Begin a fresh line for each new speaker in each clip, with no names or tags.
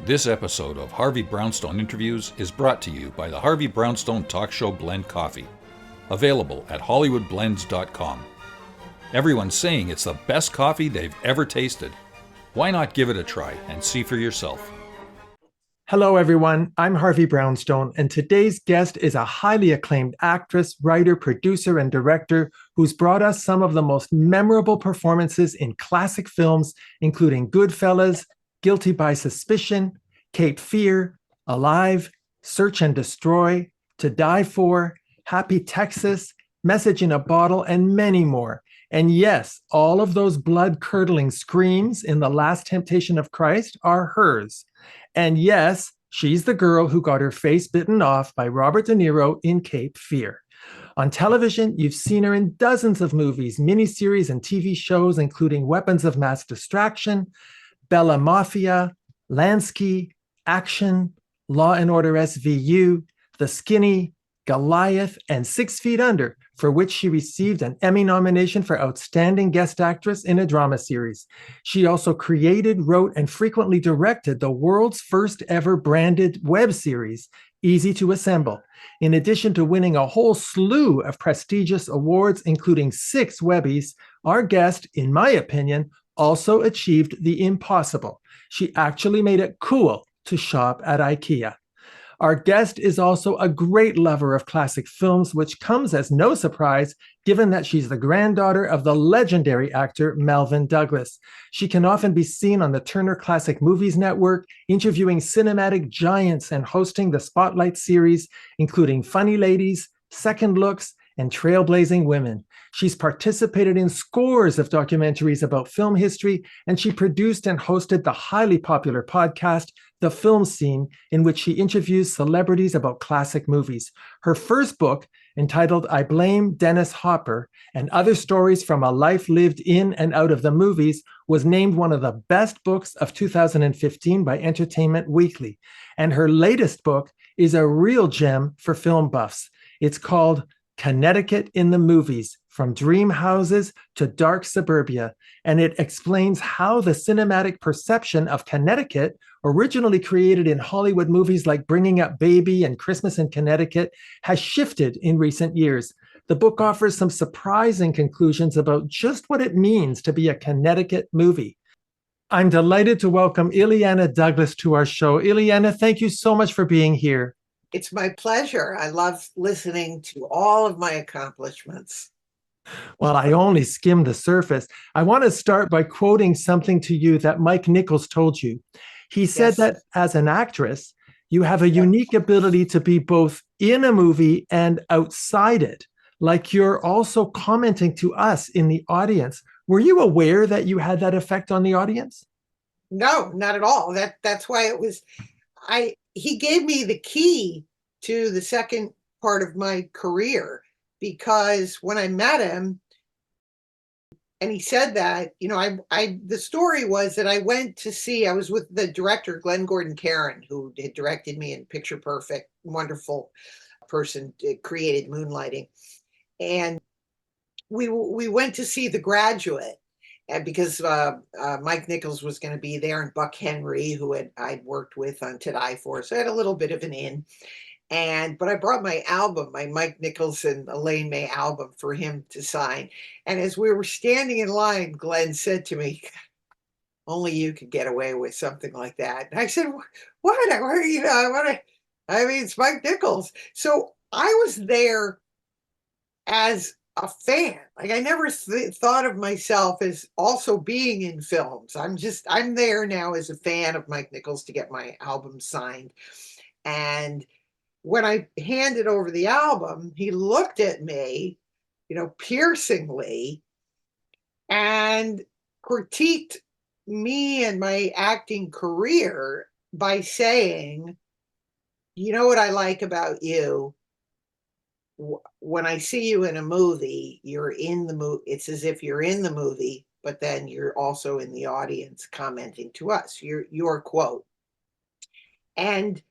This episode of Harvey Brownstone Interviews is brought to you by the Harvey Brownstone Talk Show Blend Coffee, available at hollywoodblends.com. Everyone's saying it's the best coffee they've ever tasted. Why not give it a try and see for yourself?
Hello, everyone. I'm Harvey Brownstone, and today's guest is a highly acclaimed actress, writer, producer, and director who's brought us some of the most memorable performances in classic films, including Goodfellas, Guilty by Suspicion, Cape Fear, Alive, Search and Destroy, To Die For, Happy Texas, Message in a Bottle, and many more. And yes, all of those blood-curdling screams in The Last Temptation of Christ are hers. And yes, she's the girl who got her face bitten off by Robert De Niro in Cape Fear. On television, you've seen her in dozens of movies, miniseries, and TV shows, including Weapons of Mass Distraction, Bella Mafia, Lansky, Action, Law and Order SVU, The Skinny, Goliath, and 6 Feet Under, for which she received an Emmy nomination for Outstanding Guest Actress in a Drama Series. She also created, wrote, and frequently directed the world's first ever branded web series, Easy to Assemble, in addition to winning a whole slew of prestigious awards, including 6 Webbies. Our guest, in my opinion, also achieved the impossible. She actually made it cool to shop at IKEA. Our guest is also a great lover of classic films, which comes as no surprise, given that she's the granddaughter of the legendary actor Melvyn Douglas. She can often be seen on the Turner Classic Movies Network, interviewing cinematic giants and hosting the Spotlight series, including Funny Ladies, Second Looks, and Trailblazing Women. She's participated in scores of documentaries about film history, and she produced and hosted the highly popular podcast, The Film Scene, in which she interviews celebrities about classic movies. Her first book, entitled I Blame Dennis Hopper and Other Stories from a Life Lived in and Out of the Movies, was named one of the best books of 2015 by Entertainment Weekly. And her latest book is a real gem for film buffs. It's called Connecticut in the Movies, From Dream Houses to Dark Suburbia, and it explains how the cinematic perception of Connecticut, originally created in Hollywood movies like Bringing Up Baby and Christmas in Connecticut, has shifted in recent years. The book offers some surprising conclusions about just what it means to be a Connecticut movie. I'm delighted to welcome Illeana Douglas to our show. Illeana, thank you so much for being here.
It's my pleasure. I love listening to all of my accomplishments.
Well, I only skimmed the surface. I want to start by quoting something to you that Mike Nichols told you. He said that as an actress, you have a unique ability to be both in a movie and outside it. Like you're also commenting to us in the audience. Were you aware that you had that effect on the audience?
No, not at all. That's why it was, he gave me the key to the second part of my career, because when I met him and he said that, the story was that I was with the director, Glenn Gordon Caron, who had directed me in Picture Perfect, wonderful person, created Moonlighting. And we went to see The Graduate. And because Mike Nichols was going to be there, and Buck Henry, who I'd worked with on To Die For, so I had a little bit of an in. But I brought my album, my Mike Nichols and Elaine May album, for him to sign. And as we were standing in line, Glenn said to me, "Only you could get away with something like that." And I said, "What? It's Mike Nichols." So I was there as a fan. Like, I never thought of myself as also being in films. I'm there now as a fan of Mike Nichols to get my album signed. And when I handed over the album, he looked at me, piercingly, and critiqued me and my acting career by saying, "You know what I like about you? When I see you in a movie, you're in the movie. It's as if you're in the movie, but then you're also in the audience commenting to us." Your quote. And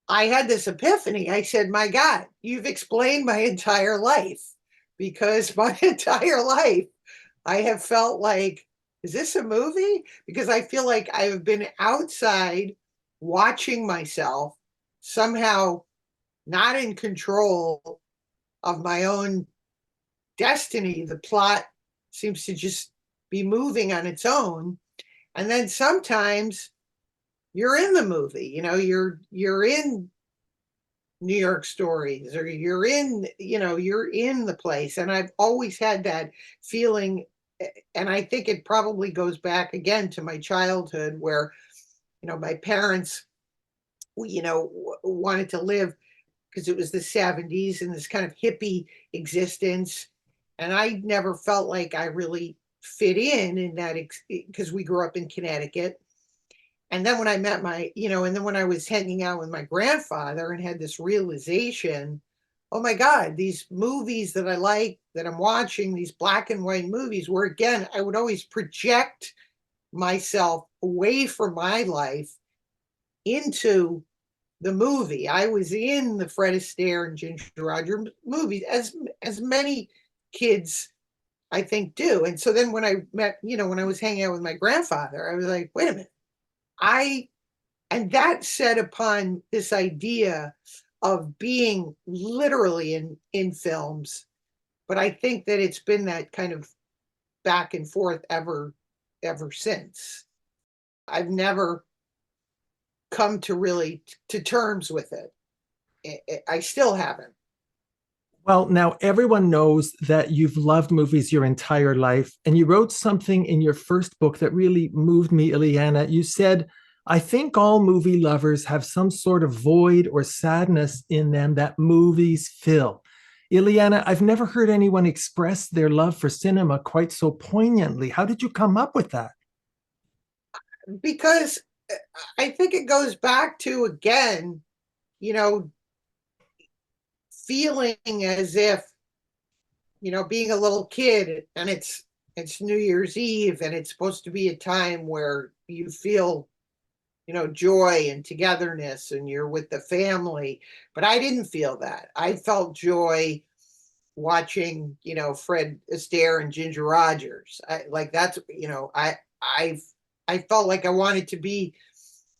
I had this epiphany. I said, "My God, you've explained my entire life," because my entire life I have felt like, is this a movie? Because I feel like I've been outside watching myself somehow not in control of my own destiny. The plot seems to just be moving on its own. And then sometimes you're in the movie, you're in New York Stories, or you're in, you're in the place. And I've always had that feeling. And I think it probably goes back again to my childhood where, my parents, wanted to live because it was the 70s and this kind of hippie existence. And I never felt like I really fit in that because we grew up in Connecticut. And then when I met and then when I was hanging out with my grandfather and had this realization, oh my God, these movies that I like, that I'm watching, these black and white movies, where again, I would always project myself away from my life into the movie. I was in the Fred Astaire and Ginger Rogers movies, as many kids I think do. And so then when I met, when I was hanging out with my grandfather, I was like, wait a minute. And that set upon this idea of being literally in films. But I think that it's been that kind of back and forth ever since. I've never come to really to terms with it. I still haven't.
Well, now everyone knows that you've loved movies your entire life, and you wrote something in your first book that really moved me, Illeana. You said, I think all movie lovers have some sort of void or sadness in them that movies fill. Illeana, I've never heard anyone express their love for cinema quite so poignantly. How did you come up with that?
Because I think it goes back to, again, feeling as if, being a little kid, and it's New Year's Eve, and it's supposed to be a time where you feel, joy and togetherness, and you're with the family. But I didn't feel that. I felt joy watching, Fred Astaire and Ginger Rogers. I felt like I wanted to be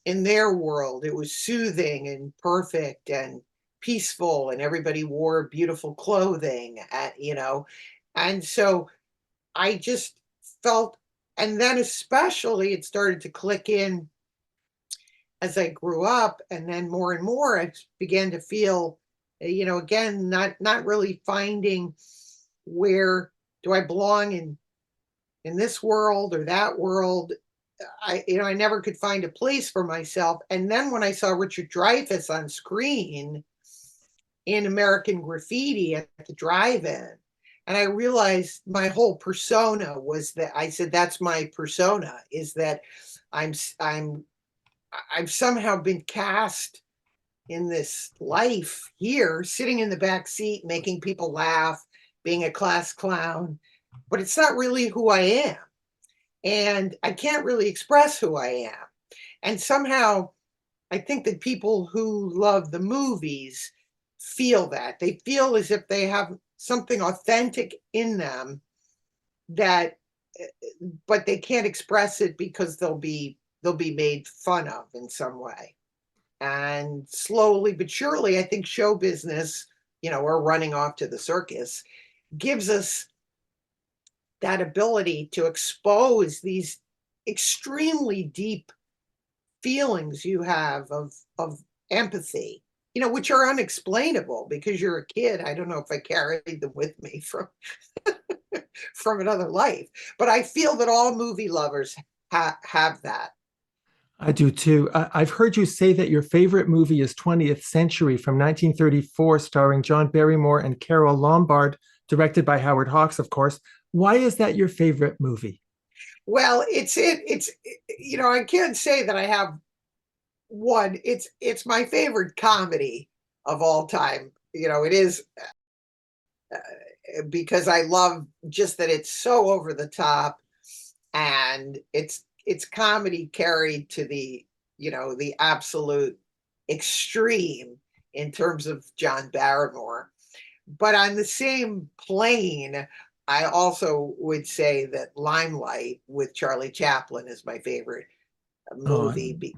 in their world. It was soothing and perfect and peaceful, and everybody wore beautiful clothing, and so I just felt, and then especially it started to click in as I grew up, and then more and more I began to feel, again, not really finding where do I belong in this world or that world. I never could find a place for myself. And then when I saw Richard Dreyfuss on screen in American Graffiti at the drive-in, and I realized my whole persona was that, I said, that's my persona, is that I've somehow been cast in this life here, sitting in the back seat, making people laugh, being a class clown, but it's not really who I am. And I can't really express who I am. And somehow I think that people who love the movies feel that. They feel as if they have something authentic in them that, but they can't express it because they'll be made fun of in some way. And slowly but surely, I think show business, or running off to the circus, gives us that ability to expose these extremely deep feelings you have of empathy, which are unexplainable because you're a kid. I don't know if I carried them with me from from another life, but I feel that all movie lovers have that.
I do too. I've heard you say that your favorite movie is 20th Century from 1934, starring John Barrymore and Carole Lombard, directed by Howard Hawks, of course. Why is that your favorite movie?
Well, it's I can't say that I have one. It's my favorite comedy of all time. It is, because I love just that it's so over the top, and it's comedy carried to the absolute extreme in terms of John Barrymore. But on the same plane, I also would say that Limelight with Charlie Chaplin is my favorite
Oh,
movie.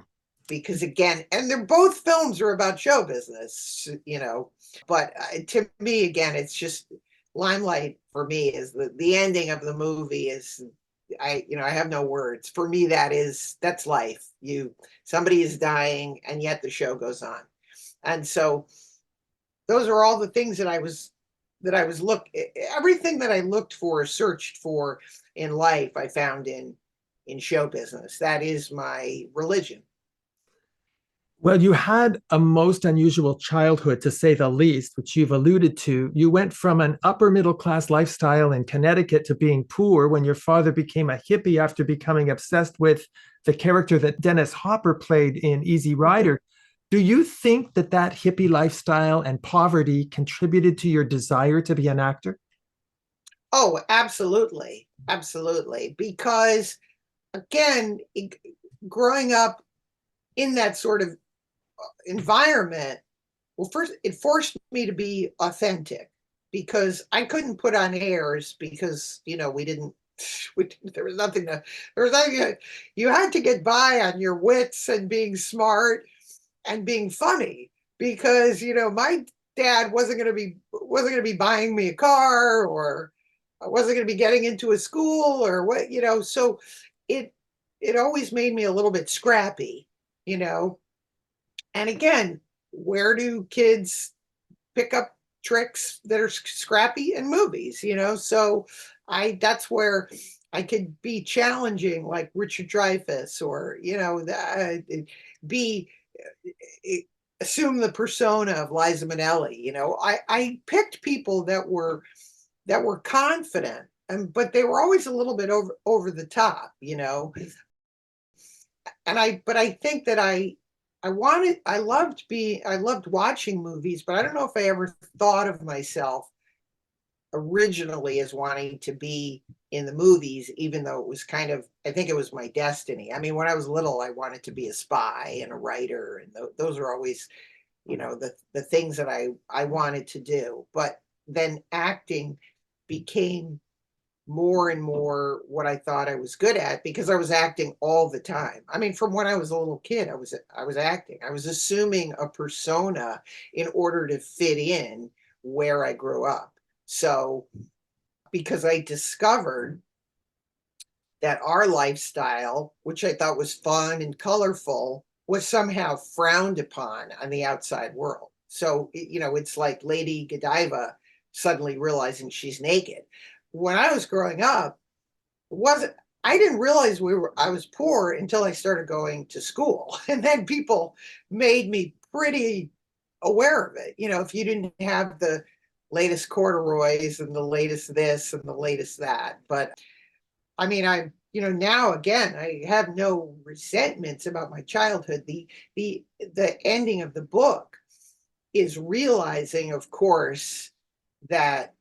because again, and they're both films are about show business, but to me, again, it's just Limelight for me is the ending of the movie is, I have no words. For me, that's life. Somebody is dying and yet the show goes on. And so those are all the things that I was everything that I looked for, searched for in life, I found in show business. That is my religion.
Well, you had a most unusual childhood, to say the least, which you've alluded to. You went from an upper middle class lifestyle in Connecticut to being poor when your father became a hippie after becoming obsessed with the character that Dennis Hopper played in Easy Rider. Do you think that hippie lifestyle and poverty contributed to your desire to be an actor?
Oh, absolutely. Absolutely. Because again, growing up in that sort of environment, well, first, it forced me to be authentic because I couldn't put on airs because, there was nothing you had to get by on your wits and being smart and being funny because, my dad wasn't going to be buying me a car, or I wasn't going to be getting into a school or what, so it, it always made me a little bit scrappy, you know, and again, where do kids pick up tricks that are scrappy in movies, So that's where I could be challenging, like Richard Dreyfuss, or be assume the persona of Liza Minnelli. I picked people that were confident, but they were always a little bit over the top, And I think that I loved watching movies, but I don't know if I ever thought of myself originally as wanting to be in the movies, even though it was I think it was my destiny. I mean, when I was little, I wanted to be a spy and a writer, and those are always, the things that I wanted to do. But then acting became more and more what I thought I was good at, because I was acting all the time. I mean, from when I was a little kid, I was acting. I was assuming a persona in order to fit in where I grew up. So, because I discovered that our lifestyle, which I thought was fun and colorful, was somehow frowned upon on the outside world. So, it's like Lady Godiva suddenly realizing she's naked. When I was growing up, I didn't realize I was poor until I started going to school. And then people made me pretty aware of it. If you didn't have the latest corduroys and the latest this and the latest that. But I mean, now again, I have no resentments about my childhood. The ending of the book is realizing, of course, that,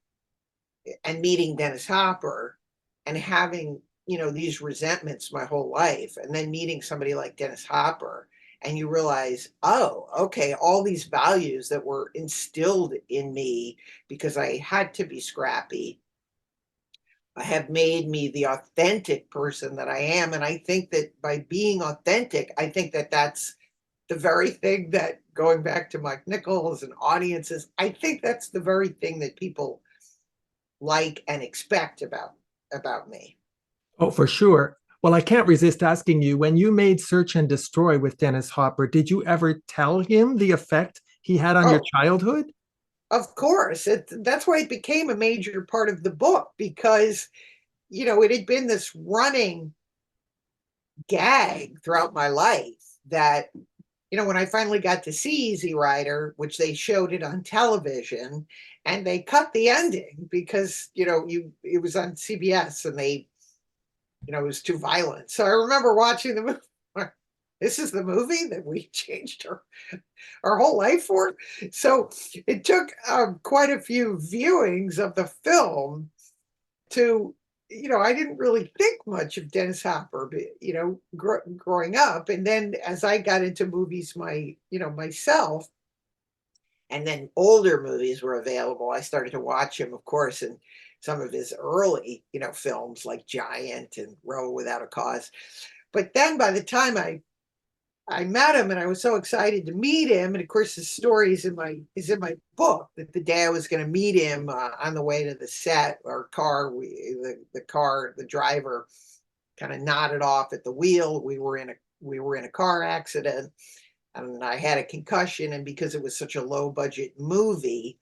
and meeting Dennis Hopper and having, these resentments my whole life, and then meeting somebody like Dennis Hopper, and you realize, oh, okay, all these values that were instilled in me because I had to be scrappy have made me the authentic person that I am. And I think that by being authentic, I think that that's the very thing that, going back to Mike Nichols and audiences, I think that's the very thing that people like and expect about me.
Oh, for sure. Well, I can't resist asking you, when you made Search and Destroy with Dennis Hopper, did you ever tell him the effect he had on your
Oh,
childhood?
of course. That's why it became a major part of the book, because, it had been this running gag throughout my life that, when I finally got to see Easy Rider, which they showed it on television, and they cut the ending because, it was on CBS, and it was too violent. So I remember watching the movie. This is the movie that we changed our whole life for. So it took quite a few viewings of the film to, I didn't really think much of Dennis Hopper, growing up. And then as I got into movies, myself, and then older movies were available, I started to watch him, of course, and some of his early, films like Giant and Row Without a Cause. But then by the time I I met him and I was so excited to meet him. And of course, the story is in my book, that the day I was going to meet him on the way to the set, our car, the driver kind of nodded off at the wheel. We were in a car accident, and I had a concussion. And because it was such a low budget movie,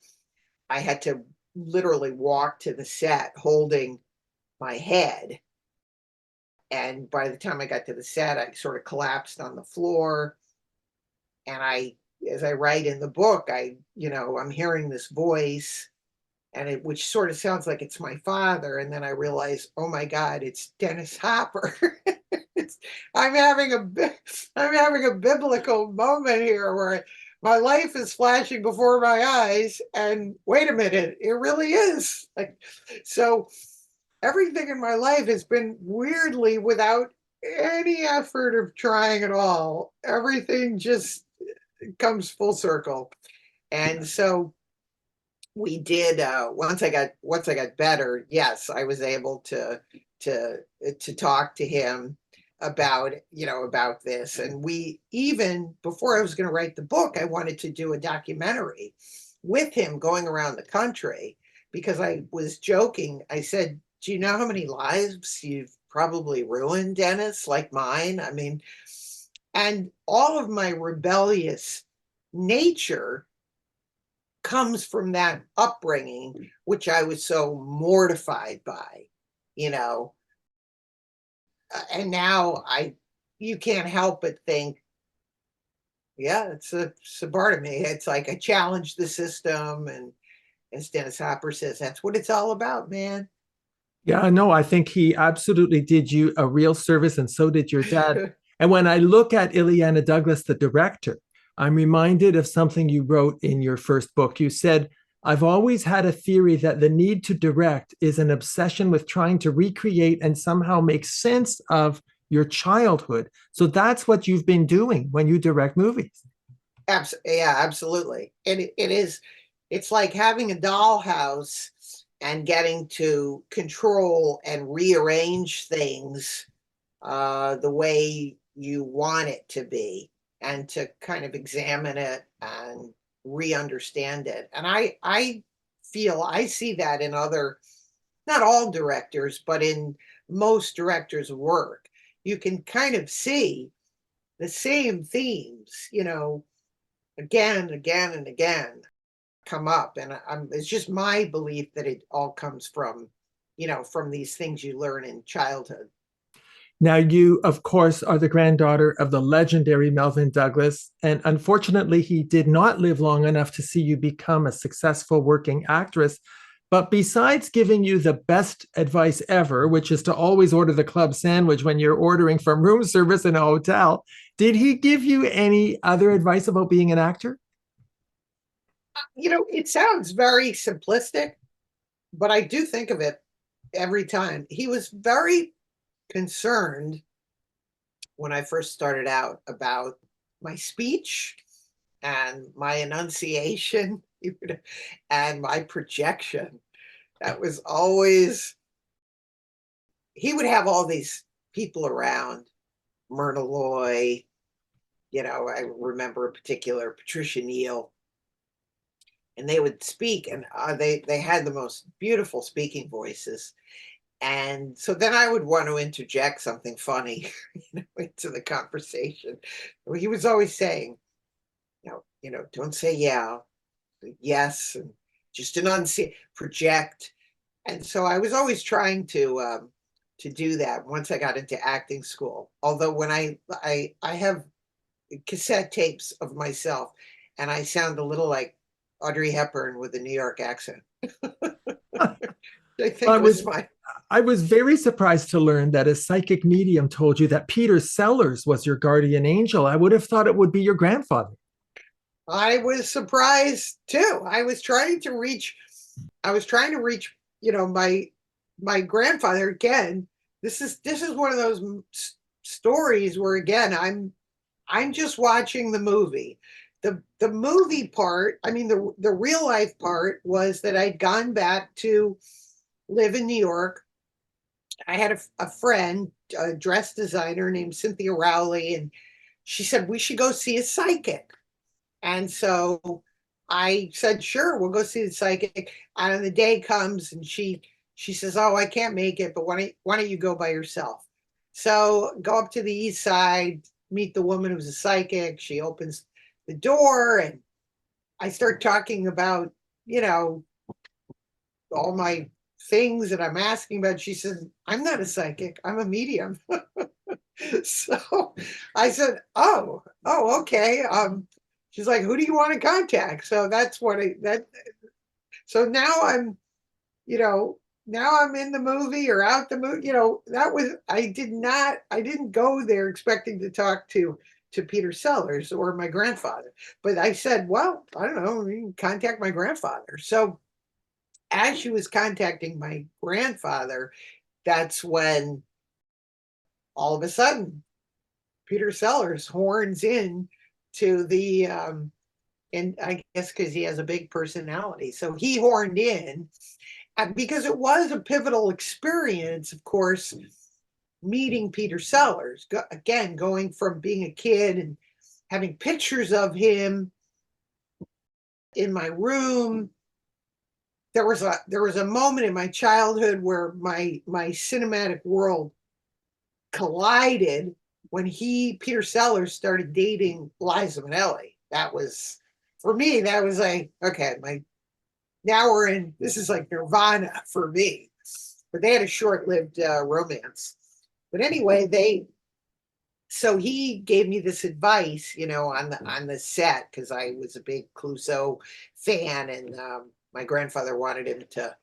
I had to literally walk to the set holding my head. And by the time I got to the set, I sort of collapsed on the floor. And as I write in the book, I'm hearing this voice, which sort of sounds like it's my father. And then I realize, oh my God, it's Dennis Hopper. I'm having a biblical moment here where my life is flashing before my eyes. And wait a minute, it really is. So everything in my life has been weirdly without any effort of trying at all. Everything just comes full circle. And so we did once I got better, yes, I was able to talk to him about this. And we, even before I was going to write the book, I wanted to do a documentary with him going around the country, because I was joking. I said, do you know how many lives you've probably ruined, Dennis, like mine? I mean, and all of my rebellious nature comes from that upbringing, which I was so mortified by, you know. And now you can't help but think, yeah, it's a part of me. It's like I challenge the system, and as Dennis Hopper says, that's what it's all about, man.
Yeah, no, I think he absolutely did you a real service, and so did your dad. And when I look at Illeana Douglas, the director, I'm reminded of something you wrote in your first book. You said, I've always had a theory that the need to direct is an obsession with trying to recreate and somehow make sense of your childhood. So that's what you've been doing when you direct movies.
Yeah, absolutely. It's like having a dollhouse and getting to control and rearrange things the way you want it to be, and to kind of examine it and re-understand it. And I feel I see that in other, not all directors, but in most directors' work. You can kind of see the same themes, again and again and again come up. And it's just my belief that it all comes from these things you learn in childhood.
Now, you, of course, are the granddaughter of the legendary Melvyn Douglas, and unfortunately, he did not live long enough to see you become a successful working actress. But besides giving you the best advice ever, which is to always order the club sandwich when you're ordering from room service in a hotel, did he give you any other advice about being an actor?
It sounds very simplistic, but I do think of it every time. He was very concerned when I first started out about my speech and my enunciation and my projection. That was always, he would have all these people around, Myrna Loy, I remember in particular Patricia Neal, and they would speak, and they had the most beautiful speaking voices. And so then I would want to interject something funny, into the conversation. He was always saying, don't say yeah, yes, and just enunciate, project. And so I was always trying to do that once I got into acting school. Although when I have cassette tapes of myself, and I sound a little like Audrey Hepburn with a New York accent. I think
I was very surprised to learn that a psychic medium told you that Peter Sellers was your guardian angel. I would have thought it would be your grandfather.
I was surprised too. I was trying to reach, my grandfather again. This is one of those stories where, again, I'm just watching the movie. The movie part, I mean, the real life part was that I'd gone back to live in New York. I had a friend, a dress designer named Cynthia Rowley, and she said, we should go see a psychic. And so I said, sure, we'll go see the psychic. And the day comes and she says, oh, I can't make it, but why don't you go by yourself? So go up to the east side, meet the woman who's a psychic. She opens the door and I start talking about, all my things that I'm asking about. She says, I'm not a psychic, I'm a medium. So I said, okay. She's like, who do you want to contact? So that's so now you know, now I'm in the movie or out the movie, I didn't go there expecting to talk to Peter Sellers or my grandfather, but I said, well, I don't know, you can contact my grandfather. So as she was contacting my grandfather, that's when all of a sudden Peter Sellers horns in to the and I guess because he has a big personality. So he horned in because it was a pivotal experience, of course, meeting Peter Sellers. Again, going from being a kid and having pictures of him in my room. There was a moment in my childhood where my cinematic world collided when Peter Sellers started dating Liza Minnelli. That was, for me, that was like, okay, now this is like Nirvana for me. But they had a short-lived romance. But anyway, so he gave me this advice, on the set, because I was a big Clouseau fan, and my grandfather wanted him to,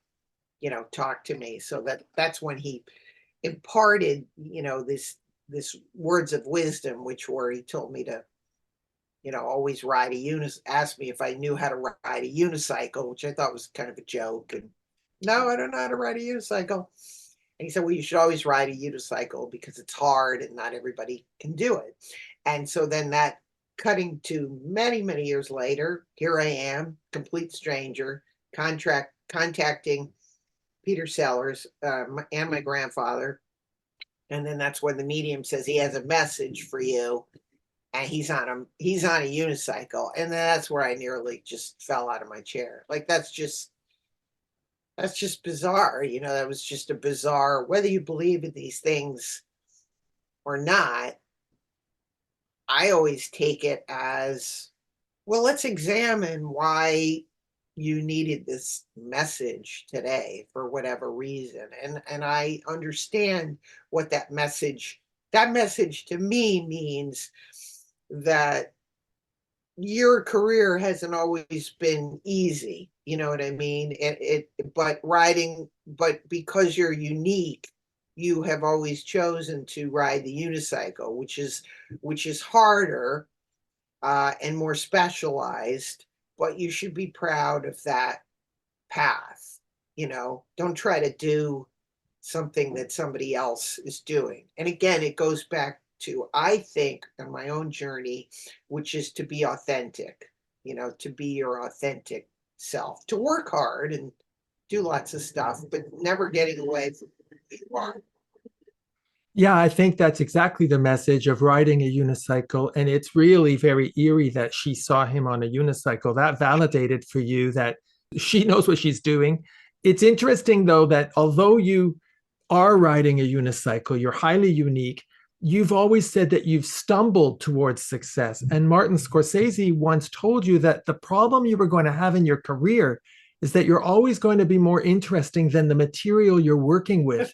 talk to me. So that's when he imparted, this words of wisdom, which were, he told me to, always ride asked me if I knew how to ride a unicycle, which I thought was kind of a joke. And no, I don't know how to ride a unicycle. And he said, well, you should always ride a unicycle because it's hard and not everybody can do it. And so then that, cutting to many, many years later, here I am, complete stranger, contacting Peter Sellers and my grandfather. And then that's when the medium says he has a message for you, and he's on a unicycle. And then that's where I nearly just fell out of my chair. Like, that's just bizarre. That was just a bizarre, whether you believe in these things or not, I always take it as, well, let's examine why you needed this message today for whatever reason. And I understand what that message to me means, that your career hasn't always been easy. You know what I mean? But because you're unique, you have always chosen to ride the unicycle, which is harder and more specialized, but you should be proud of that path. Don't try to do something that somebody else is doing. And again, it goes back to, I think, on my own journey, which is to be authentic, to be your authentic self, to work hard and do lots of stuff, but never getting away from who you are.
Yeah, I think that's exactly the message of riding a unicycle. And it's really very eerie that she saw him on a unicycle. That validated for you that she knows what she's doing. It's interesting, though, that although you are riding a unicycle, you're highly unique. You've always said that you've stumbled towards success. And Martin Scorsese once told you that the problem you were going to have in your career is that you're always going to be more interesting than the material you're working with,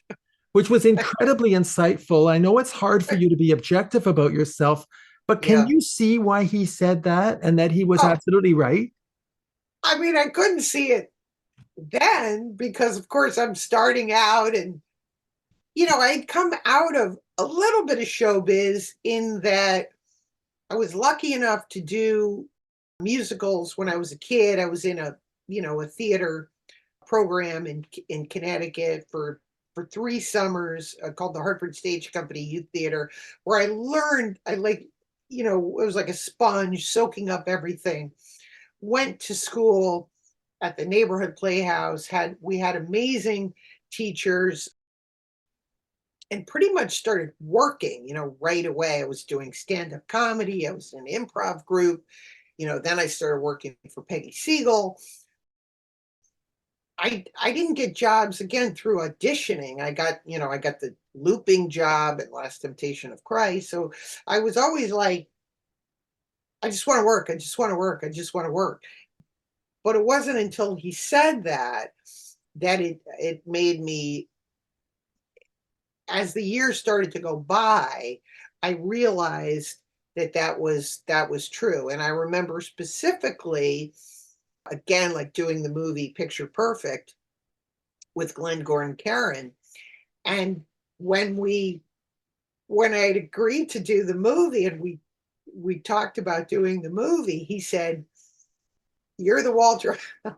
which was incredibly insightful. I know it's hard for you to be objective about yourself, but can
Yeah.
you see why he said that and that he was absolutely right?
I mean, I couldn't see it then because, of course, I'm starting out, and I'd come out of a little bit of showbiz in that I was lucky enough to do musicals when I was a kid. I was in a theater program in Connecticut for 3 summers called the Hartford Stage Company Youth Theater, where I learned, it was like a sponge soaking up everything. Went to school at the neighborhood playhouse. We had amazing teachers. and pretty much started working, right away. I was doing stand-up comedy. I was in an improv group. Then I started working for Peggy Siegel. I didn't get jobs again through auditioning. I got the looping job at Last Temptation of Christ. So I was always like, I just want to work. I just want to work. I just want to work. But it wasn't until he said that it made me, as the years started to go by, I realized that was true. And I remember specifically, again, like doing the movie Picture Perfect with Glenn Gordon Caron. And when I had agreed to do the movie and we talked about doing the movie, he said, "You're the Walter." I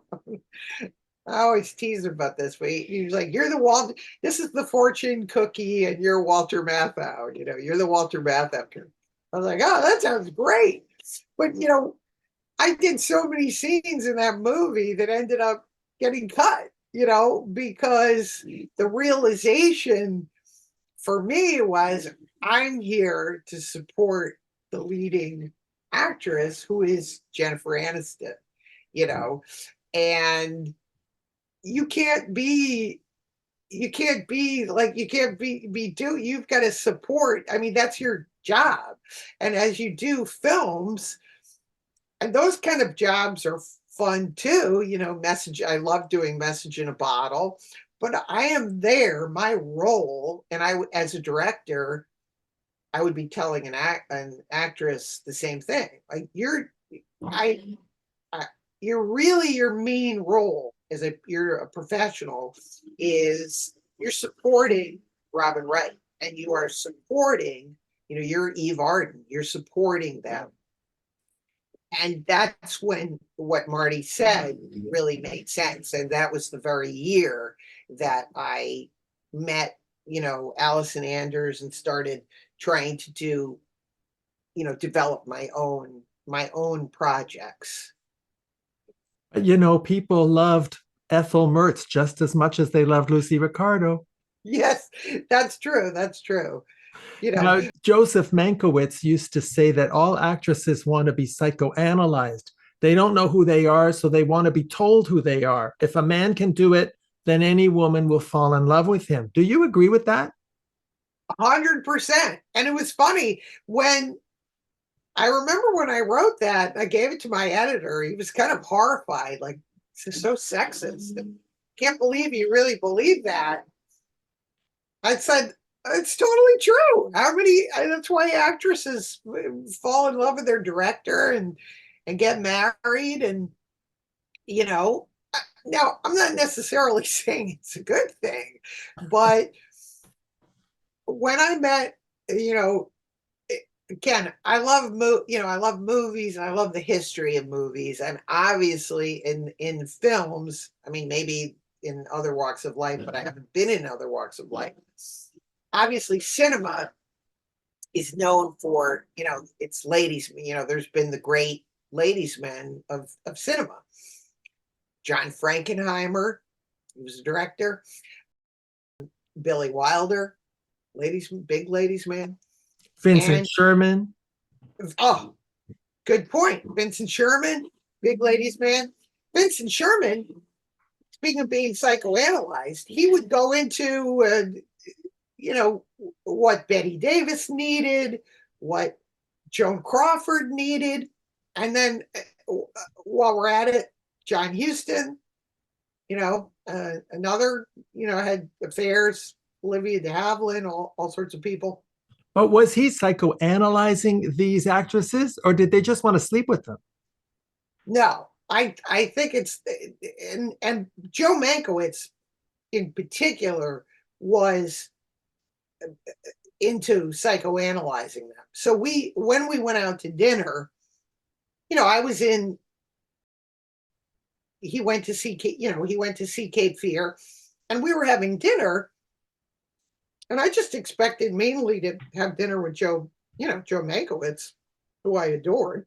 always tease him about this, but he was like, "You're the Walter. This is the fortune cookie, and you're Walter Matthau. You're the Walter Matthau." I was like, "Oh, that sounds great." But I did so many scenes in that movie that ended up getting cut. Because the realization for me was, I'm here to support the leading actress, who is Jennifer Aniston. And you've got to support. I mean, that's your job. And as you do films, and those kind of jobs are fun too, message. I love doing Message in a Bottle, but I am there, my role, and as a director, I would be telling an actress the same thing. Like, your main role you're a professional is you're supporting Robin Wright, and you are supporting, you're Eve Arden, you're supporting them. And that's when what Marty said really made sense. And that was the very year that I met, Allison Anders, and started trying to do, develop my own projects.
People loved Ethel Mertz just as much as they loved Lucy Ricardo.
Yes, that's true. That's true.
Now, Joseph Mankiewicz used to say that all actresses want to be psychoanalyzed. They don't know who they are, so they want to be told who they are. If a man can do it, then any woman will fall in love with him. Do you agree with that?
100%. And it was funny when I wrote that, I gave it to my editor. He was kind of horrified, like, this is so sexist. Can't believe you really believe that. I said, it's totally true. That's why actresses fall in love with their director and get married. And, now I'm not necessarily saying it's a good thing, but when I met, again, I love movies, and I love the history of movies. And obviously in films, I mean, maybe in other walks of life, but I haven't been in other walks of life. Obviously, cinema is known for, its ladies. There's been the great ladies' men of cinema. John Frankenheimer, he was a director. Billy Wilder, big ladies' man.
Vincent Sherman.
Oh, good point. Vincent Sherman, big ladies' man. Vincent Sherman, speaking of being psychoanalyzed, he would go into what Betty Davis needed, what Joan Crawford needed. And then while we're at it, John Huston, another, had affairs, Olivia de Havilland, all sorts of people.
But was he psychoanalyzing these actresses, or did they just want to sleep with them?
No, I think it's, and Joe Mankiewicz in particular was into psychoanalyzing them. So when we went out to dinner, he went to see Cape Fear, and we were having dinner, and I just expected mainly to have dinner with Joe Mankiewicz, who I adored.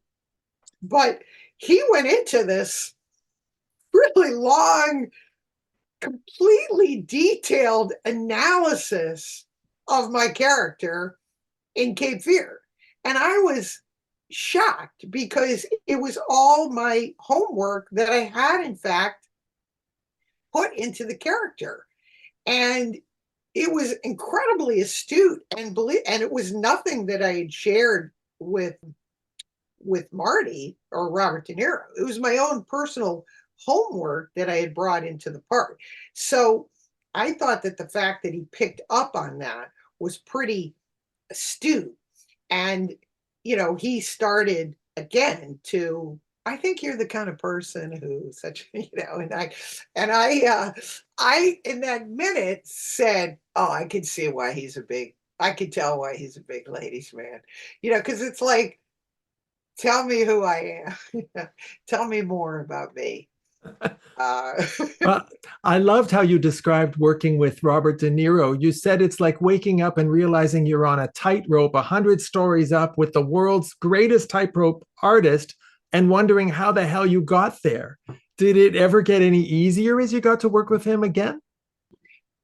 But he went into this really long, completely detailed analysis of my character in Cape Fear. And I was shocked because it was all my homework that I had, in fact, put into the character. And it was incredibly astute and it was nothing that I had shared with Marty or Robert De Niro. It was my own personal homework that I had brought into the part. So I thought that the fact that he picked up on that was pretty astute. And, he started again to, I think you're the kind of person who such, and I in that minute said, oh, I could see why I could tell why he's a big ladies man, because it's like, tell me who I am. Tell me more about me. Uh,
Well, I loved how you described working with Robert De Niro. You said it's like waking up and realizing you're on a tightrope 100 stories up with the world's greatest tightrope artist and wondering how the hell you got there. Did it ever get any easier as you got to work with him again?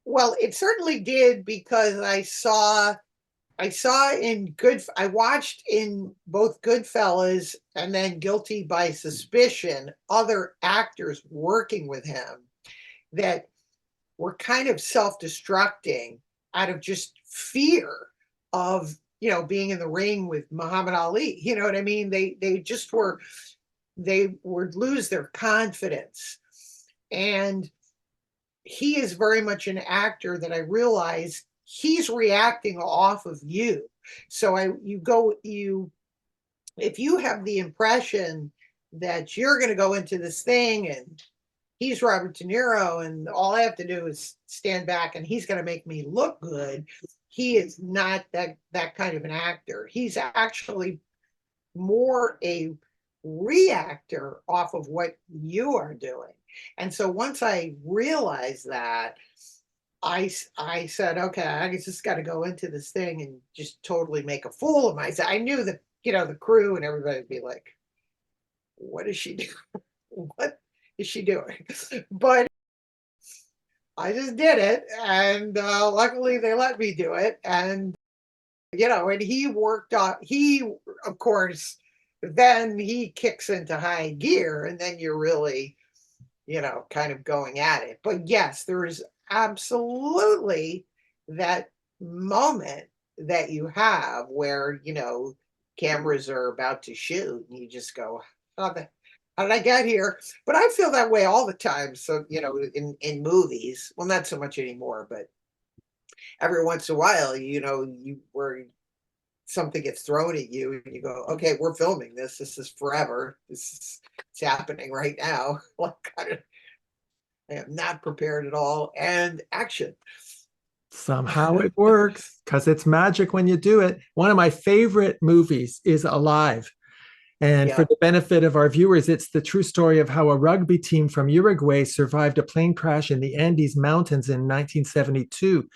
well, it certainly did, because I watched in both Goodfellas and then Guilty by Suspicion other actors working with him that were kind of self-destructing out of just fear of, being in the ring with Muhammad Ali. You know what I mean? They would lose their confidence. And he is very much an actor that I realized he's reacting off of you. So if you have the impression that you're going to go into this thing and he's Robert De Niro and all I have to do is stand back and he's going to make me look good, he is not that kind of an actor. He's actually more a reactor off of what you are doing. And so once I realized that, I said, okay, I just got to go into this thing and just totally make a fool of myself. I knew that, the crew and everybody would be like, what is she doing? What is she doing? But I just did it. And luckily they let me do it. And, and of course, then he kicks into high gear and then you're really, kind of going at it. But yes, there is absolutely that moment that you have where, cameras are about to shoot and you just go, how did I get here? But I feel that way all the time. So, in movies, well, not so much anymore, but every once in a while, where something gets thrown at you and you go, okay, we're filming this. This is forever. It's happening right now. Like, I am not prepared at all. And action.
Somehow it works because it's magic when you do it. One of my favorite movies is Alive. And for the benefit of our viewers, it's the true story of how a rugby team from Uruguay survived a plane crash in the Andes Mountains in 1972.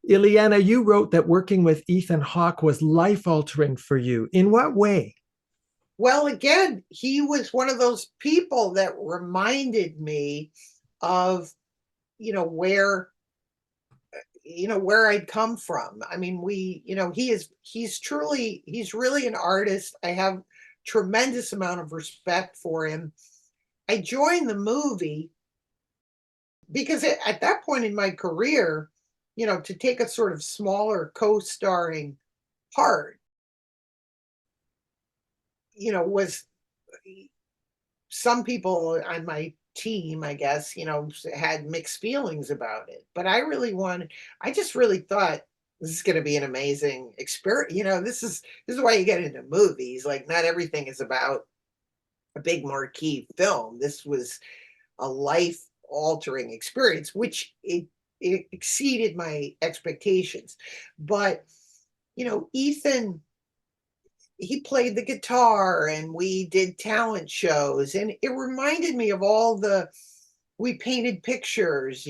Illeana, you wrote that working with Ethan Hawke was life-altering for you. In what way?
Well, again, he was one of those people that reminded me of, where I'd come from. I mean, he's really an artist. I have tremendous amount of respect for him. I joined the movie because at that point in my career, to take a sort of smaller co-starring part, was, some people on my team, I guess, had mixed feelings about it. But I just really thought this is going to be an amazing experience. This is why you get into movies. Like, not everything is about a big marquee film. This was a life altering experience, which it exceeded my expectations. But, Ethan, he played the guitar and we did talent shows, and it reminded me of we painted pictures,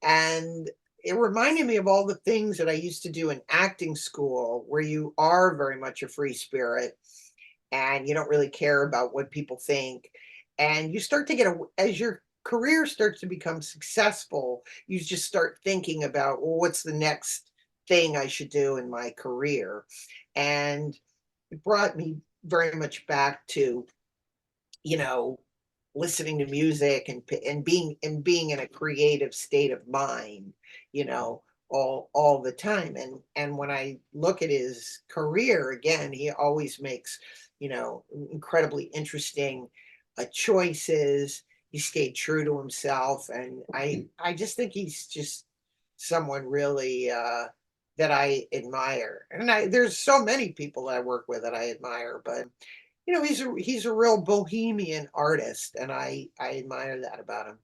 and it reminded me of all the things that I used to do in acting school, where you are very much a free spirit and you don't really care about what people think. And you start to as your career starts to become successful, you just start thinking about, well, what's the next thing I should do in my career. And it brought me very much back to, you know, listening to music and being in a creative state of mind, you know, all the time. And when I look at his career again, he always makes, you know, incredibly interesting choices. He stayed true to himself, and I just think he's just someone really that I admire. And there's so many people that I work with that I admire, but you know, he's a real bohemian artist, and I admire that about him.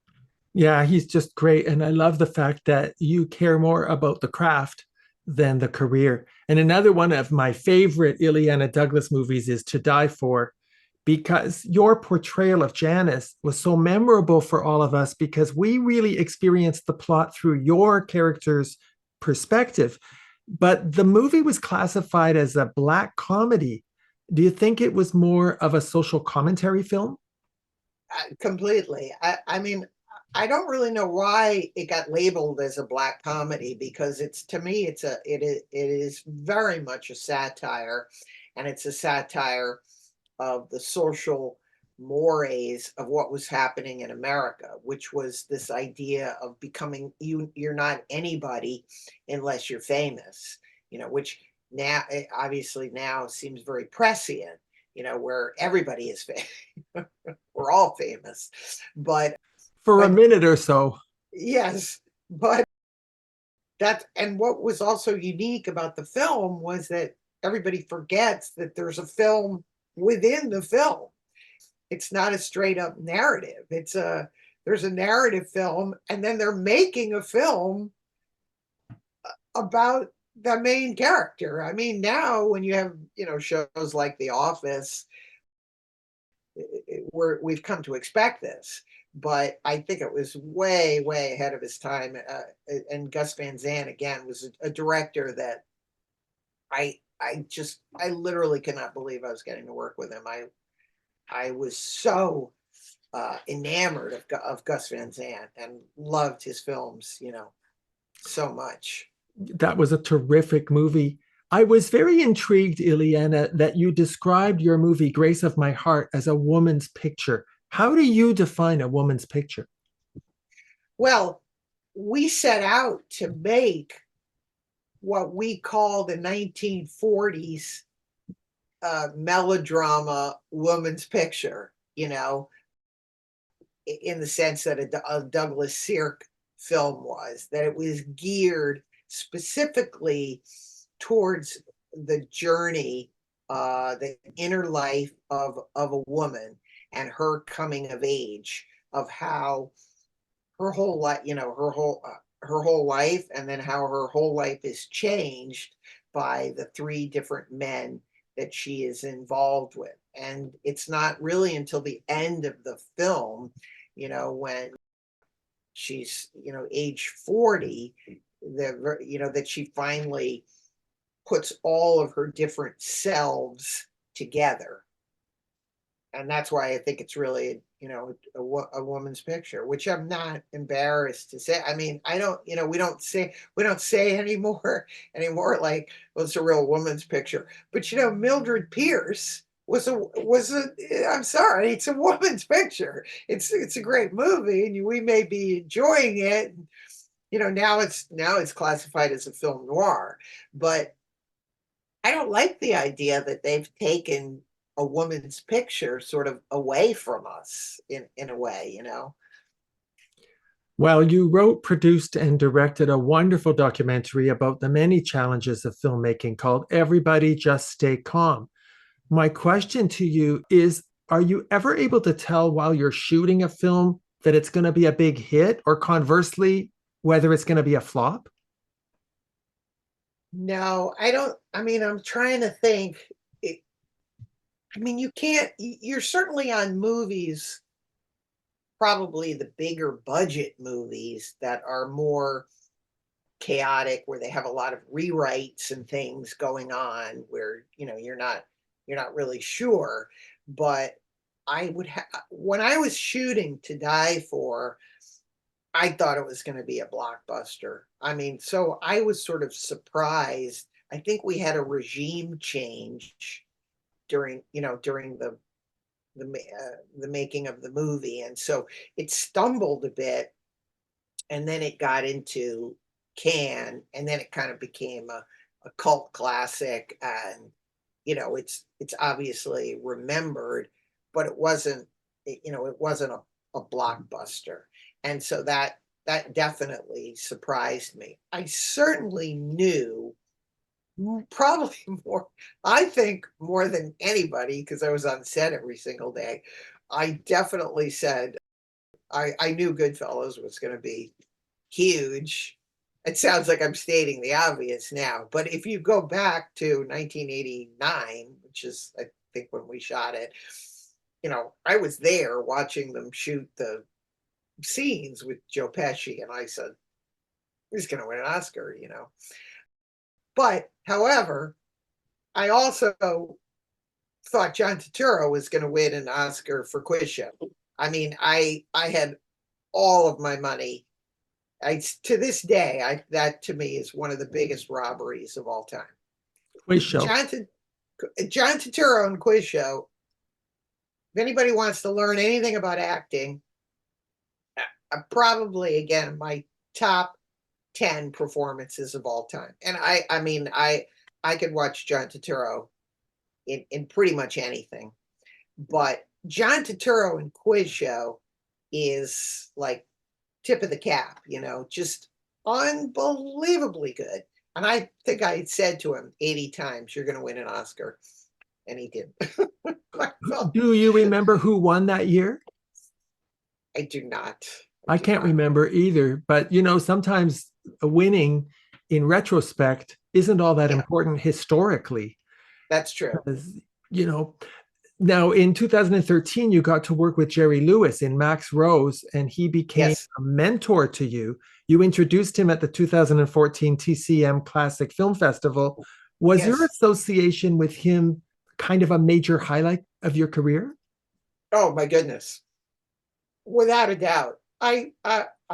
Yeah, he's just great. And I love the fact that you care more about the craft than the career. And another one of my favorite Illeana Douglas movies is To Die For, because your portrayal of Janice was so memorable for all of us because we really experienced the plot through your character's perspective. But the movie was classified as a black comedy. Do you think it was more of a social commentary film?
Completely. I mean, I don't really know why it got labeled as a black comedy, because it's, to me, it is very much a satire, and it's a satire of the social mores of what was happening in America, which was this idea of becoming, you're not anybody unless you're famous, you know, which now obviously now seems very prescient, you know, where everybody is famous. We're all famous, but
For a
but
minute or so.
yes, but and what was also unique about the film was that everybody forgets that there's a film within the film. It's not a straight up narrative. There's a narrative film, and then they're making a film about the main character. I mean, now when you have, you know, shows like The Office, we've come to expect this, but I think it was way, way ahead of his time. And Gus Van Sant again was a director that I literally could not believe I was getting to work with him. I was so enamored of Gus Van Sant and loved his films, you know, so much.
That was a terrific movie. I was very intrigued, Iliana, that you described your movie Grace of My Heart as a woman's picture. How do you define a woman's picture?
Well, we set out to make what we call the 1940s melodrama woman's picture, you know, in the sense that a Douglas Sirk film was, that it was geared specifically towards the journey, the inner life of a woman and her coming of age, of how her whole life, you know, her whole life, and then how her whole life is changed by the three different men that she is involved with. And it's not really until the end of the film, you know, when she's, you know, age 40, you know, that she finally puts all of her different selves together. And that's why I think it's really, you know, a woman's picture, which I'm not embarrassed to say. I mean, I don't, you know, we don't say anymore like, well, it's a real woman's picture. But you know, Mildred Pierce was a I'm sorry, it's a woman's picture. It's a great movie, and we may be enjoying it. You know, now it's classified as a film noir, but I don't like the idea that they've taken a woman's picture sort of away from us in a way, you know.
Well, you wrote, produced, and directed a wonderful documentary about the many challenges of filmmaking called Everybody Just Stay Calm. My question to you is, are you ever able to tell while you're shooting a film that it's going to be a big hit, or conversely, whether it's going to be a flop?
No, I don't. I mean, I'm trying to think. It, I mean, you can't. You're certainly on movies, probably the bigger budget movies that are more chaotic, where they have a lot of rewrites and things going on, where, you know, you're not really sure. But when I was shooting To Die For, I thought it was going to be a blockbuster. I mean, so I was sort of surprised. I think we had a regime change during the making of the movie, and so it stumbled a bit, and then it got into Cannes, and then it kind of became a cult classic, and it's obviously remembered, but it wasn't a blockbuster, and so that definitely surprised me. I certainly knew, probably more, I think more than anybody, because I was on set every single day. I definitely said I knew Goodfellas was going to be huge. It sounds like I'm stating the obvious now, but if you go back to 1989, which is I think when we shot it, I was there watching them shoot the scenes with Joe Pesci, and I said, he's going to win an Oscar. But however, I also thought John Turturro was going to win an Oscar for Quiz Show. I mean, I had all of my money. To this day, that to me is one of the biggest robberies of all time.
Quiz Show.
John Turturro and Quiz Show. If anybody wants to learn anything about acting, probably again my top 10 performances of all time. And I mean I could watch John Turturro in pretty much anything, but John Turturro in Quiz Show is like tip of the cap, just unbelievably good. And I think I had said to him 80 times, you're going to win an Oscar. And he did.
Do you remember who won that year?
I do not.
I can't remember either, but sometimes winning in retrospect isn't all that important historically.
That's true.
Because, now in 2013, you got to work with Jerry Lewis in Max Rose, and he became a mentor to you. You introduced him at the 2014 TCM Classic Film Festival. Was your association with him kind of a major highlight of your career?
Oh my goodness. Without a doubt. I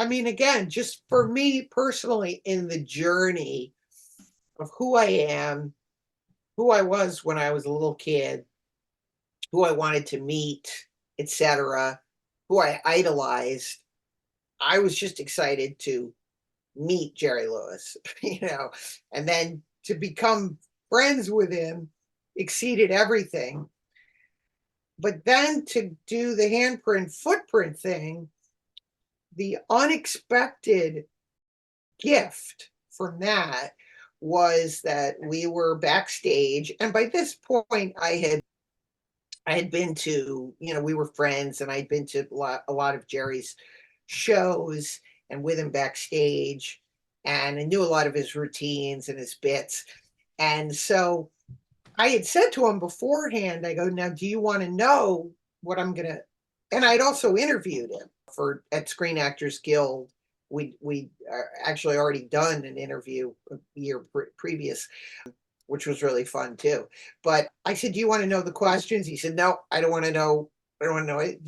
mean, again, just for me personally, in the journey of who I am, who I was when I was a little kid, who I wanted to meet, etc., who I idolized, I was just excited to meet Jerry Lewis, and then to become friends with him exceeded everything. But then to do the handprint footprint thing, the unexpected gift from that was that we were backstage. And by this point, I had been to, we were friends, and I'd been to a lot of Jerry's shows and with him backstage. And I knew a lot of his routines and his bits. And so I had said to him beforehand, I go, now, do you want to know what I'm going to, and I'd also interviewed him at Screen Actors Guild. We actually already done an interview a year previous, which was really fun too. But I said, do you want to know the questions? He said, no, I don't want to know. I don't want to know it.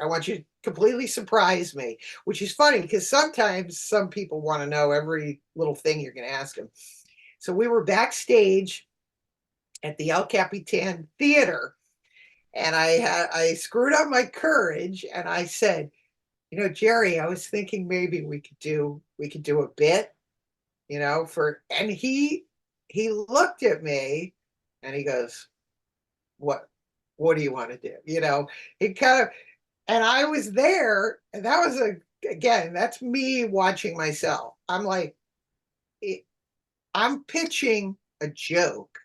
I want you to completely surprise me, which is funny because sometimes some people want to know every little thing you're going to ask them. So we were backstage at the El Capitan Theater, and I screwed up my courage, and I said, Jerry, I was thinking maybe we could do a bit, and he looked at me and he goes, what do you want to do? He kind of, and I was there, and that was again, that's me watching myself. I'm like, I'm pitching a joke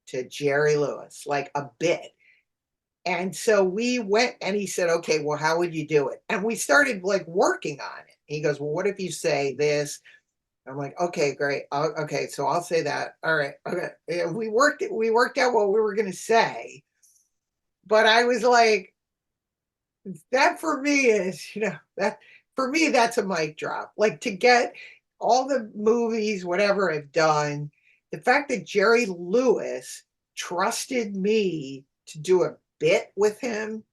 to Jerry Lewis, like a bit. And so we went, and he said, okay, well, how would you do it? And we started like working on it. He goes, well, what if you say this? I'm like, okay, great. Okay, so I'll say that. All right. Okay. And we worked out what we were going to say. But I was like, that for me is, that for me, that's a mic drop. Like, to get all the movies, whatever I've done, the fact that Jerry Lewis trusted me to do a bit with him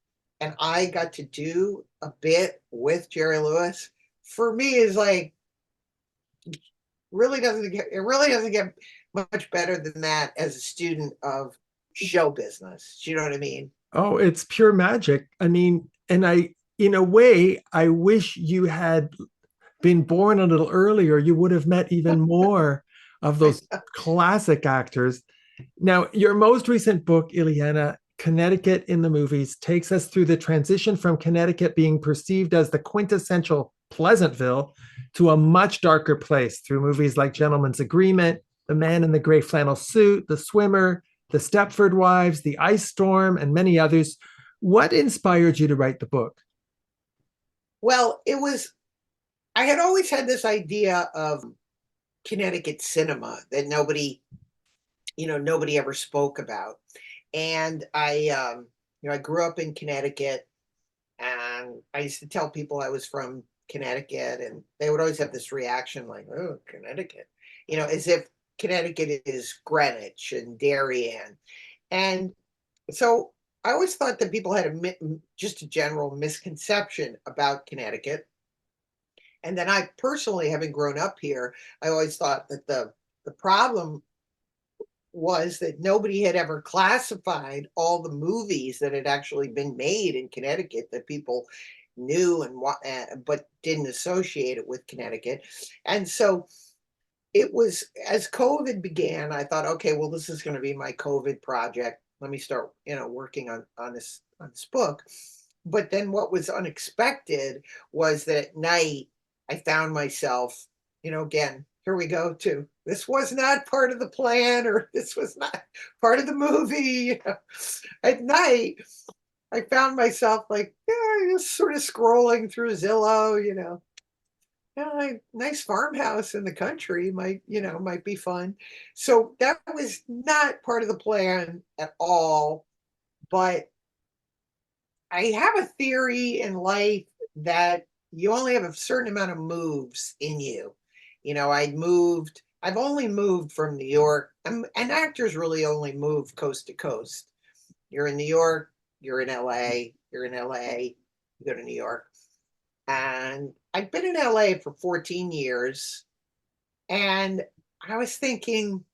and I got to do a bit with Jerry Lewis, for me is like really doesn't get much better than that as a student of show business. Do you know what I mean?
Oh, it's pure magic. I mean, and in a way, I wish you had been born a little earlier. You would have met even more of
I,
those classic actors. Now, your most recent book, Illeana, Connecticut in the Movies, takes us through the transition from Connecticut being perceived as the quintessential Pleasantville to a much darker place through movies like Gentleman's Agreement, The Man in the Gray Flannel Suit, The Swimmer, The Stepford Wives, The Ice Storm, and many others. What inspired you to write the book?
well, I had always had this idea of Connecticut cinema that nobody ever spoke about. And I grew up in Connecticut, and I used to tell people I was from Connecticut, and they would always have this reaction like, "Oh, Connecticut," as if Connecticut is Greenwich and Darien. And so I always thought that people had just a general misconception about Connecticut. And then I personally, having grown up here, I always thought that the problem was that nobody had ever classified all the movies that had actually been made in Connecticut that people knew but didn't associate it with Connecticut. And so it was, as COVID began, I thought, okay, well, this is going to be my COVID project. Let me start, working on this book. But then what was unexpected was that at night I found myself, again, here we go to this was not part of the plan, or this was not part of the movie. At night, I found myself like, just sort of scrolling through Zillow, nice farmhouse in the country might be fun. So that was not part of the plan at all. But I have a theory in life that you only have a certain amount of moves in you. I've only moved from New York, and actors really only move coast to coast. You're in New York, you're in LA, you're in LA, you go to New York. And I've been in LA for 14 years. And I was thinking,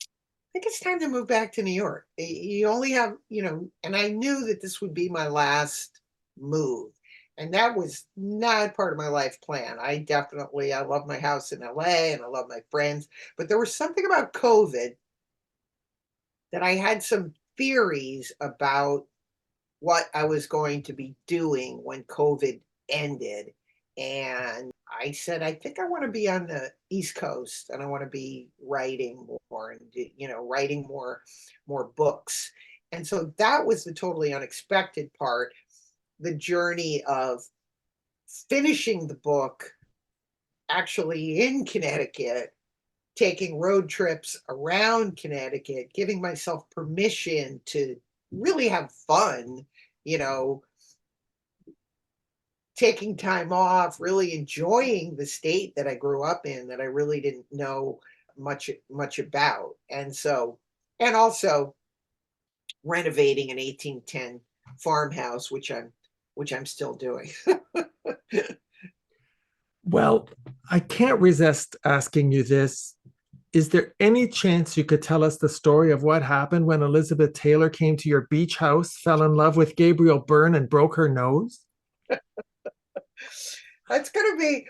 I think it's time to move back to New York. You only have, and I knew that this would be my last move. And that was not part of my life plan. I love my house in LA and I love my friends. But there was something about COVID that I had some theories about what I was going to be doing when COVID ended. And I said, I think I want to be on the East Coast, and I want to be writing more and, writing more books. And so that was the totally unexpected part, the journey of finishing the book actually in Connecticut, taking road trips around Connecticut, giving myself permission to really have fun, taking time off, really enjoying the state that I grew up in that I really didn't know much about. And also renovating an 1810 farmhouse, which I'm still doing.
Well, I can't resist asking you this. Is there any chance you could tell us the story of what happened when Elizabeth Taylor came to your beach house, fell in love with Gabriel Byrne, and broke her nose?
That's going to be,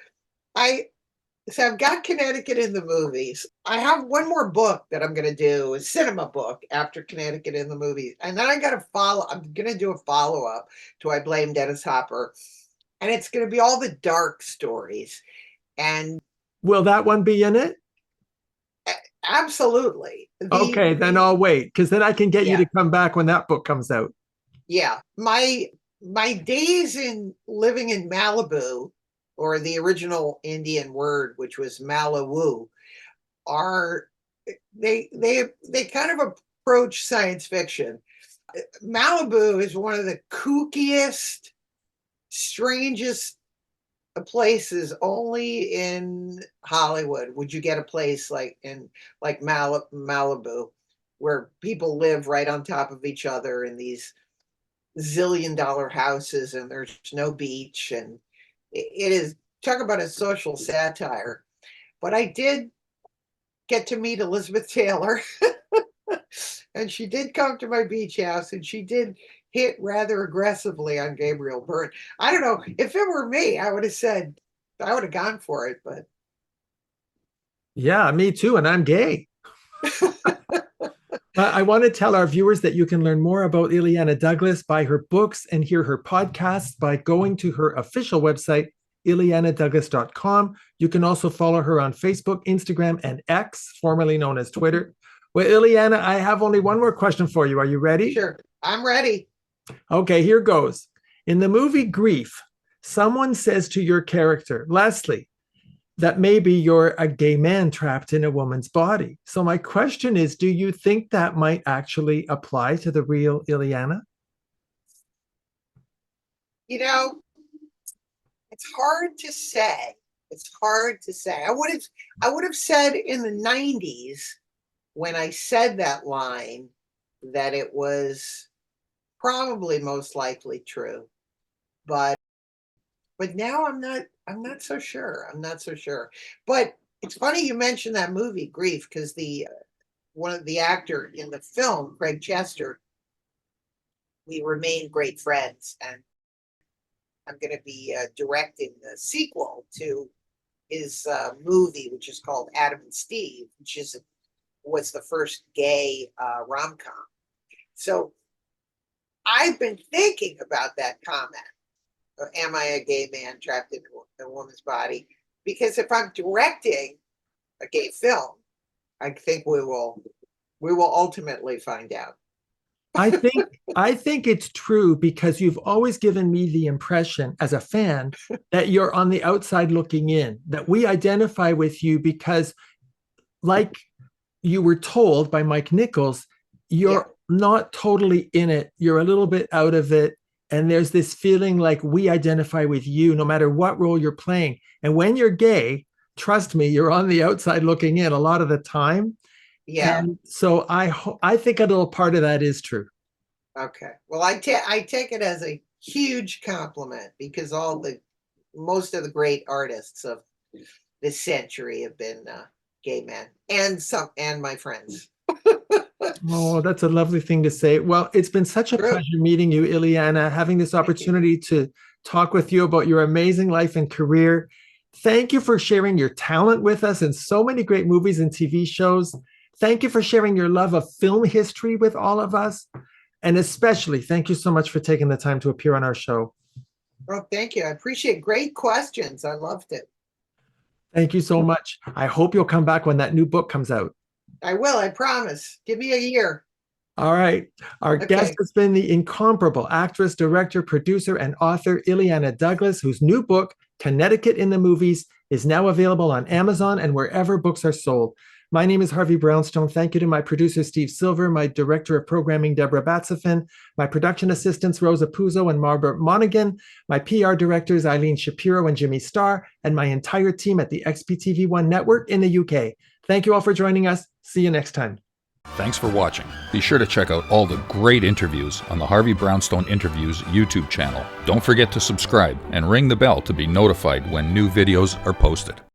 so I've got Connecticut in the Movies. I have one more book that I'm going to do, a cinema book after Connecticut in the Movies. And then I'm going to do a follow-up to I Blame Dennis Hopper. And it's going to be all the dark stories. And
will that one be in it?
Absolutely.
Okay, then I'll wait, because then I can get you to come back when that book comes out.
Yeah. My days in living in Malibu, or the original Indian word, which was Malibu, they kind of approach science fiction. Malibu is one of the kookiest, strangest places. Only in Hollywood would you get a place like Malibu, where people live right on top of each other in these zillion-dollar houses and there's no beach, and it is, talk about a social satire. But I did get to meet Elizabeth Taylor, and she did come to my beach house, and she did hit rather aggressively on Gabriel Byrne. I don't know, if it were me, I would have gone for it, but
Yeah, me too, and I'm gay. I want to tell our viewers that you can learn more about Illeana Douglas, buy her books, and hear her podcasts by going to her official website, illeanadouglas.com. You can also follow her on Facebook, Instagram, and X, formerly known as Twitter. Well, Illeana, I have only one more question for you. Are you ready?
sure, I'm ready.
Okay, here goes. In the movie Grief, someone says to your character, Leslie, that maybe you're a gay man trapped in a woman's body. So my question is, do you think that might actually apply to the real Illeana?
You know, it's hard to say. It's hard to say. I would have said in the 90s, when I said that line, that it was probably most likely true. But now I'm not so sure. I'm not so sure. But it's funny you mentioned that movie Grief, because the one of the actor in the film, Craig Chester, we remain great friends, and I'm going to be directing the sequel to his movie, which is called Adam and Steve, which was the first gay rom-com. So I've been thinking about that comment. Am I a gay man trapped in a woman's body? Because if I'm directing a gay film, I think we will ultimately find out.
I think it's true, because you've always given me the impression as a fan that you're on the outside looking in, that we identify with you because, like you were told by Mike Nichols, you're not totally in it. You're a little bit out of it. And there's this feeling like we identify with you no matter what role you're playing. And when you're gay, trust me, you're on the outside looking in a lot of the time.
Yeah.
And so I think a little part of that is true.
Okay. Well, I take it as a huge compliment, because most of the great artists of this century have been gay men, and my friends.
Oh, that's a lovely thing to say. Well, it's been such a pleasure meeting you, Illeana, having this opportunity to talk with you about your amazing life and career. Thank you for sharing your talent with us in so many great movies and TV shows. Thank you for sharing your love of film history with all of us. And especially, thank you so much for taking the time to appear on our show.
Well, thank you. I appreciate great questions. I loved it.
Thank you so much. I hope you'll come back when that new book comes out.
I will, I promise. Give me a year.
All right. Our guest has been the incomparable actress, director, producer, and author Illeana Douglas, whose new book, Connecticut in the Movies, is now available on Amazon and wherever books are sold. My name is Harvey Brownstone. Thank you to my producer, Steve Silver, my director of programming, Deborah Batsafin, my production assistants, Rosa Puzo and Margaret Monaghan, my PR directors, Eileen Shapiro and Jimmy Starr, and my entire team at the XPTV1 network in the UK. Thank you all for joining us. See you next time.
Thanks for watching. Be sure to check out all the great interviews on the Harvey Brownstone Interviews YouTube channel. Don't forget to subscribe and ring the bell to be notified when new videos are posted.